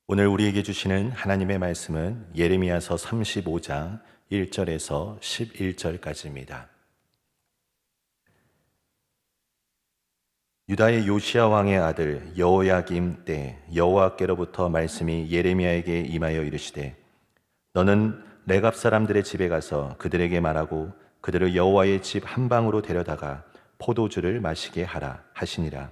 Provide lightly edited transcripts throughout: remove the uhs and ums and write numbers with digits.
오늘 우리에게 주시는 하나님의 말씀은 예레미야서 35장 1절에서 11절까지입니다. 유다의 요시야 왕의 아들 여호야김 때 여호와께로부터 말씀이 예레미야에게 임하여 이르시되, 너는 레갑 사람들의 집에 가서 그들에게 말하고 그들을 여호와의 집 한 방으로 데려다가 포도주를 마시게 하라 하시니라.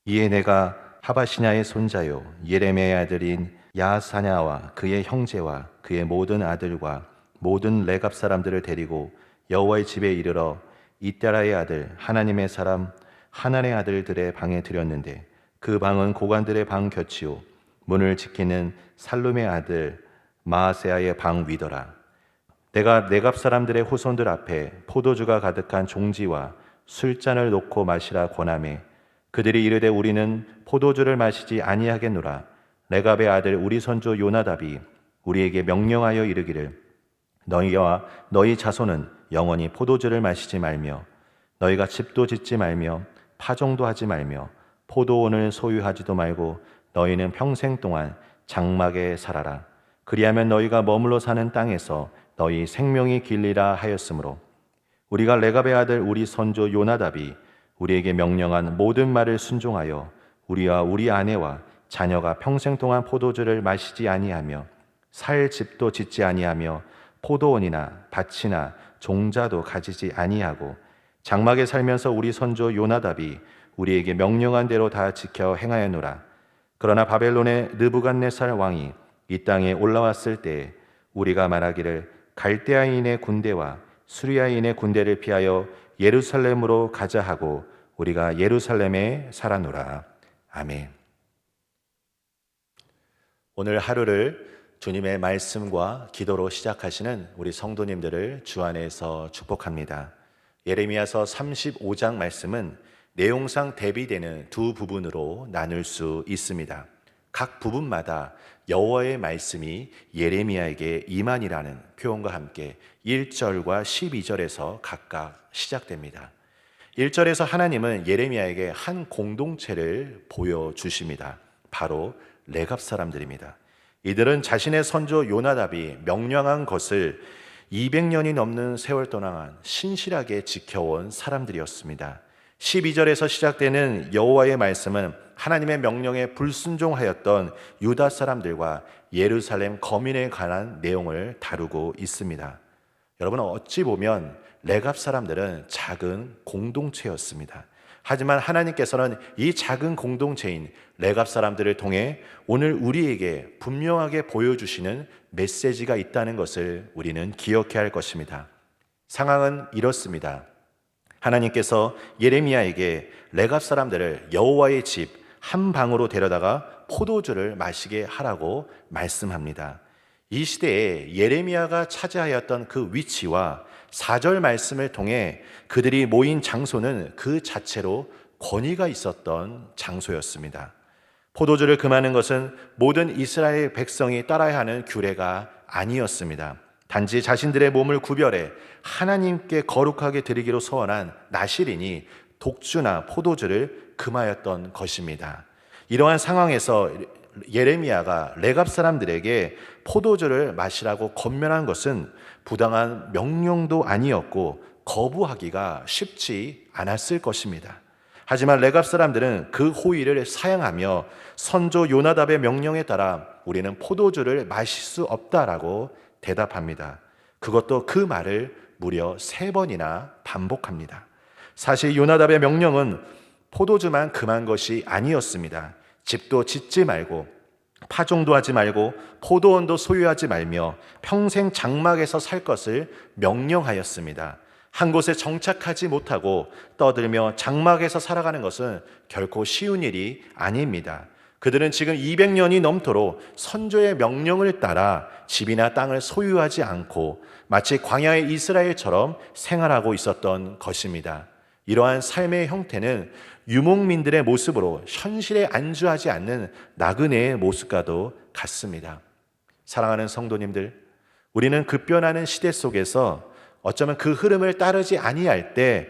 이에 내가 하바시냐의 손자요 예레미야의 아들인 야사냐와 그의 형제와 그의 모든 아들과 모든 레갑 사람들을 데리고 여호와의 집에 이르러 이따라의 아들 하나님의 사람 하난의 아들들의 방에 들였는데, 그 방은 고관들의 방 곁이요 문을 지키는 살룸의 아들 마아세야의 방 위더라. 내가 레갑 사람들의 후손들 앞에 포도주가 가득한 종지와 술잔을 놓고 마시라 권하매, 그들이 이르되 우리는 포도주를 마시지 아니하겠노라. 레갑의 아들 우리 선조 요나답이 우리에게 명령하여 이르기를, 너희와 너희 자손은 영원히 포도주를 마시지 말며 너희가 집도 짓지 말며 파종도 하지 말며 포도원을 소유하지도 말고 너희는 평생 동안 장막에 살아라. 그리하면 너희가 머물러 사는 땅에서 너희 생명이 길리라 하였으므로, 우리가 레갑의 아들 우리 선조 요나답이 우리에게 명령한 모든 말을 순종하여 우리와 우리 아내와 자녀가 평생 동안 포도주를 마시지 아니하며 살 집도 짓지 아니하며 포도원이나 밭이나 종자도 가지지 아니하고 장막에 살면서 우리 선조 요나답이 우리에게 명령한 대로 다 지켜 행하였노라. 그러나 바벨론의 느부갓네살 왕이 이 땅에 올라왔을 때 우리가 말하기를, 갈대아인의 군대와 수리아인의 군대를 피하여 예루살렘으로 가자 하고 우리가 예루살렘에 살아노라. 아멘. 오늘 하루를 주님의 말씀과 기도로 시작하시는 우리 성도님들을 주 안에서 축복합니다. 예레미야서 35장 말씀은 내용상 대비되는 두 부분으로 나눌 수 있습니다. 각 부분마다 여호와의 말씀이 예레미야에게 임하니라는 표현과 함께 1절과 12절에서 각각 시작됩니다. 1절에서 하나님은 예레미야에게 한 공동체를 보여주십니다. 바로 레갑 사람들입니다. 이들은 자신의 선조 요나답이 명령한 것을 200년이 넘는 세월 동안 신실하게 지켜온 사람들이었습니다. 12절에서 시작되는 여호와의 말씀은 하나님의 명령에 불순종하였던 유다 사람들과 예루살렘 거민에 관한 내용을 다루고 있습니다. 여러분, 어찌 보면 레갑 사람들은 작은 공동체였습니다. 하지만 하나님께서는 이 작은 공동체인 레갑 사람들을 통해 오늘 우리에게 분명하게 보여주시는 메시지가 있다는 것을 우리는 기억해야 할 것입니다. 상황은 이렇습니다. 하나님께서 예레미야에게 레갑 사람들을 여호와의 집 한 방으로 데려다가 포도주를 마시게 하라고 말씀합니다. 이 시대에 예레미야가 차지하였던 그 위치와 4절 말씀을 통해 그들이 모인 장소는 그 자체로 권위가 있었던 장소였습니다. 포도주를 금하는 것은 모든 이스라엘 백성이 따라야 하는 규례가 아니었습니다. 단지 자신들의 몸을 구별해 하나님께 거룩하게 드리기로 서원한 나실인이 독주나 포도주를 금하였던 것입니다. 이러한 상황에서 예레미야가 레갑 사람들에게 포도주를 마시라고 권면한 것은 부당한 명령도 아니었고 거부하기가 쉽지 않았을 것입니다. 하지만 레갑 사람들은 그 호의를 사양하며 선조 요나답의 명령에 따라 우리는 포도주를 마실 수 없다라고 대답합니다. 그것도 그 말을 무려 3번이나 반복합니다. 사실 요나답의 명령은 포도주만 금한 것이 아니었습니다. 집도 짓지 말고 파종도 하지 말고 포도원도 소유하지 말며 평생 장막에서 살 것을 명령하였습니다. 한 곳에 정착하지 못하고 떠들며 장막에서 살아가는 것은 결코 쉬운 일이 아닙니다. 그들은 지금 200년이 넘도록 선조의 명령을 따라 집이나 땅을 소유하지 않고 마치 광야의 이스라엘처럼 생활하고 있었던 것입니다. 이러한 삶의 형태는 유목민들의 모습으로 현실에 안주하지 않는 나그네의 모습과도 같습니다. 사랑하는 성도님들, 우리는 급변하는 시대 속에서 어쩌면 그 흐름을 따르지 아니할 때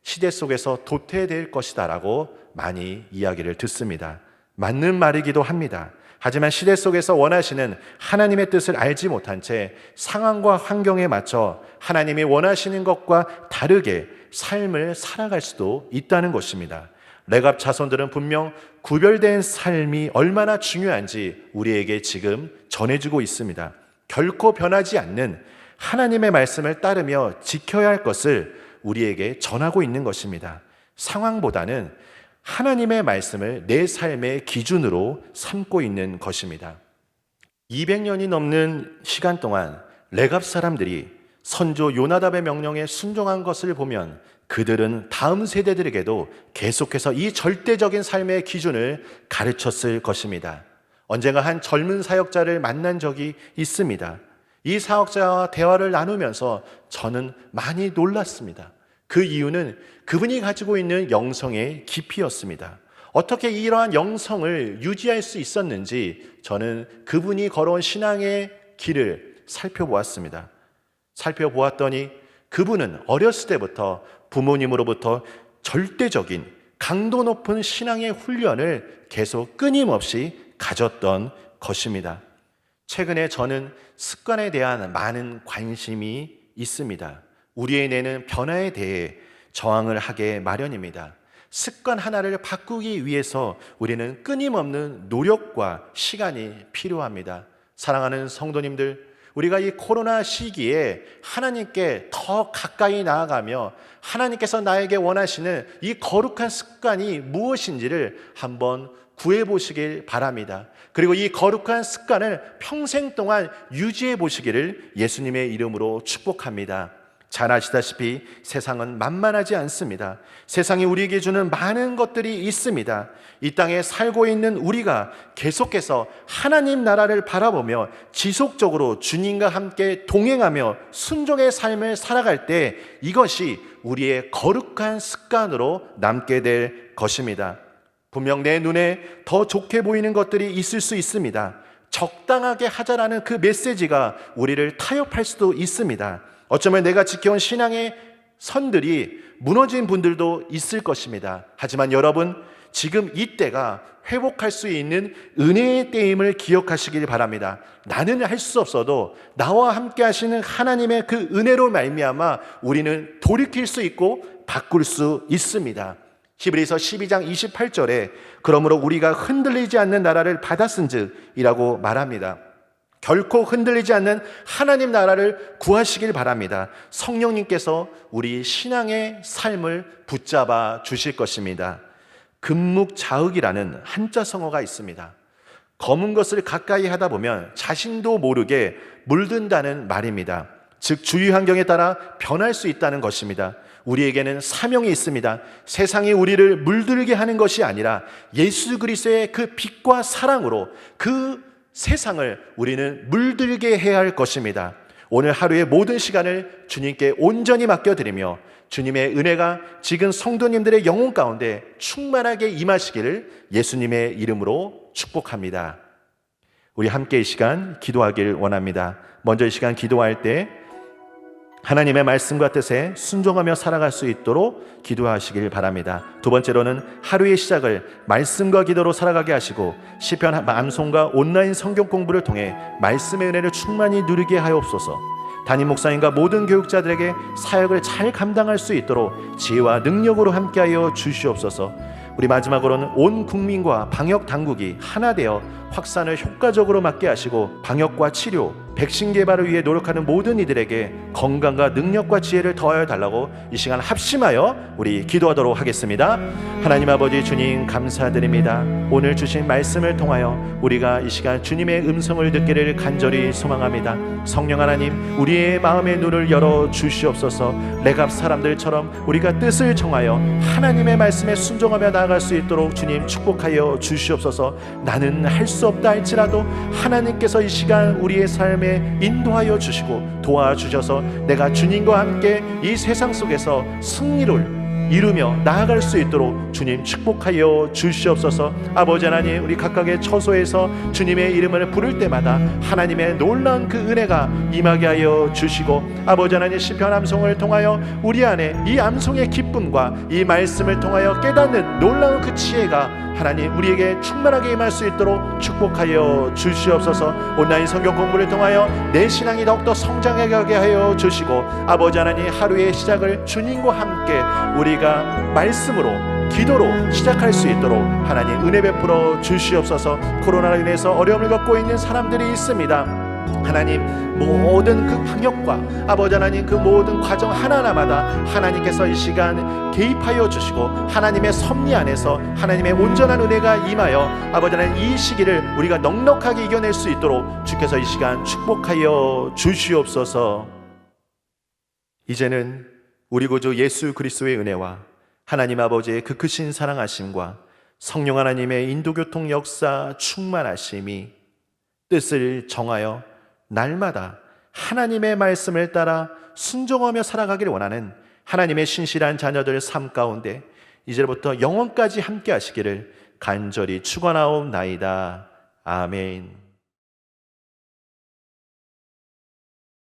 시대 속에서 도태될 것이다 라고 많이 이야기를 듣습니다. 맞는 말이기도 합니다. 하지만 시대 속에서 원하시는 하나님의 뜻을 알지 못한 채 상황과 환경에 맞춰 하나님이 원하시는 것과 다르게 삶을 살아갈 수도 있다는 것입니다. 레갑 자손들은 분명 구별된 삶이 얼마나 중요한지 우리에게 지금 전해주고 있습니다. 결코 변하지 않는 하나님의 말씀을 따르며 지켜야 할 것을 우리에게 전하고 있는 것입니다. 상황보다는 하나님의 말씀을 내 삶의 기준으로 삼고 있는 것입니다. 200년이 넘는 시간 동안 레갑 사람들이 선조 요나답의 명령에 순종한 것을 보면 그들은 다음 세대들에게도 계속해서 이 절대적인 삶의 기준을 가르쳤을 것입니다. 언젠가 한 젊은 사역자를 만난 적이 있습니다. 이 사역자와 대화를 나누면서 저는 많이 놀랐습니다. 그 이유는 그분이 가지고 있는 영성의 깊이였습니다. 어떻게 이러한 영성을 유지할 수 있었는지 저는 그분이 걸어온 신앙의 길을 살펴보았습니다. 살펴보았더니 그분은 어렸을 때부터 부모님으로부터 절대적인 강도 높은 신앙의 훈련을 계속 끊임없이 가졌던 것입니다. 최근에 저는 습관에 대한 많은 관심이 있습니다. 우리의 뇌는 변화에 대해 저항을 하게 마련입니다. 습관 하나를 바꾸기 위해서 우리는 끊임없는 노력과 시간이 필요합니다. 사랑하는 성도님들, 우리가 이 코로나 시기에 하나님께 더 가까이 나아가며 하나님께서 나에게 원하시는 이 거룩한 습관이 무엇인지를 한번 구해보시길 바랍니다. 그리고 이 거룩한 습관을 평생 동안 유지해 보시기를 예수님의 이름으로 축복합니다. 잘 아시다시피 세상은 만만하지 않습니다. 세상이 우리에게 주는 많은 것들이 있습니다. 이 땅에 살고 있는 우리가 계속해서 하나님 나라를 바라보며 지속적으로 주님과 함께 동행하며 순종의 삶을 살아갈 때 이것이 우리의 거룩한 습관으로 남게 될 것입니다. 분명 내 눈에 더 좋게 보이는 것들이 있을 수 있습니다. 적당하게 하자라는 그 메시지가 우리를 타협할 수도 있습니다. 어쩌면 내가 지켜온 신앙의 선들이 무너진 분들도 있을 것입니다. 하지만 여러분, 지금 이때가 회복할 수 있는 은혜의 때임을 기억하시길 바랍니다. 나는 할 수 없어도 나와 함께 하시는 하나님의 그 은혜로 말미암아 우리는 돌이킬 수 있고 바꿀 수 있습니다. 히브리서 12장 28절에 그러므로 우리가 흔들리지 않는 나라를 받았은즉 이라고 말합니다. 결코 흔들리지 않는 하나님 나라를 구하시길 바랍니다. 성령님께서 우리 신앙의 삶을 붙잡아 주실 것입니다. 금묵자흑이라는 한자 성어가 있습니다. 검은 것을 가까이 하다 보면 자신도 모르게 물든다는 말입니다. 즉 주위 환경에 따라 변할 수 있다는 것입니다. 우리에게는 사명이 있습니다. 세상이 우리를 물들게 하는 것이 아니라 예수 그리스도의 그 빛과 사랑으로 그 세상을 우리는 물들게 해야 할 것입니다. 오늘 하루의 모든 시간을 주님께 온전히 맡겨드리며 주님의 은혜가 지금 성도님들의 영혼 가운데 충만하게 임하시기를 예수님의 이름으로 축복합니다. 우리 함께 이 시간 기도하길 원합니다. 먼저 이 시간 기도할 때 하나님의 말씀과 뜻에 순종하며 살아갈 수 있도록 기도하시길 바랍니다. 두 번째로는 하루의 시작을 말씀과 기도로 살아가게 하시고 시편 암송과 온라인 성경 공부를 통해 말씀의 은혜를 충만히 누리게 하옵소서. 담임 목사님과 모든 교육자들에게 사역을 잘 감당할 수 있도록 지혜와 능력으로 함께하여 주시옵소서. 우리 마지막으로는 온 국민과 방역 당국이 하나 되어 확산을 효과적으로 막게 하시고 방역과 치료, 백신 개발을 위해 노력하는 모든 이들에게 건강과 능력과 지혜를 더하여 달라고 이 시간 합심하여 우리 기도하도록 하겠습니다. 하나님 아버지 주님 감사드립니다. 오늘 주신 말씀을 통하여 우리가 이 시간 주님의 음성을 듣기를 간절히 소망합니다. 성령 하나님, 우리의 마음의 눈을 열어 주시옵소서. 레갑 사람들처럼 우리가 뜻을 정하여 하나님의 말씀에 순종하며 나아갈 수 있도록 주님 축복하여 주시옵소서. 나는 할 수 없다 할지라도 하나님께서 이 시간 우리의 삶에 인도하여 주시고 도와주셔서 내가 주님과 함께 이 세상 속에서 승리를 이루며 나아갈 수 있도록 주님 축복하여 주시옵소서. 아버지 하나님, 우리 각각의 처소에서 주님의 이름을 부를 때마다 하나님의 놀라운 그 은혜가 임하게 하여 주시고, 아버지 하나님, 시편 암송을 통하여 우리 안에 이 암송의 기쁨과 이 말씀을 통하여 깨닫는 놀라운 그 지혜가 하나님 우리에게 충만하게 임할 수 있도록 축복하여 주시옵소서. 온라인 성경 공부를 통하여 내 신앙이 더욱더 성장하게 하여 주시고, 아버지 하나님, 하루의 시작을 주님과 함께 우리가 말씀으로 기도로 시작할 수 있도록 하나님 은혜 베풀어 주시옵소서. 코로나로 인해서 어려움을 겪고 있는 사람들이 있습니다. 하나님, 모든 그 방역과 아버지 하나님 그 모든 과정 하나하나마다 하나님께서 이 시간 개입하여 주시고, 하나님의 섭리 안에서 하나님의 온전한 은혜가 임하여 아버지 하나님 이 시기를 우리가 넉넉하게 이겨낼 수 있도록 주께서 이 시간 축복하여 주시옵소서. 이제는 우리 구주 예수 그리스도의 은혜와 하나님 아버지의 그 크신 사랑하심과 성령 하나님의 인도교통 역사 충만하심이 뜻을 정하여 날마다 하나님의 말씀을 따라 순종하며 살아가기를 원하는 하나님의 신실한 자녀들 삶 가운데 이제부터 영원까지 함께 하시기를 간절히 축원하옵나이다. 아멘.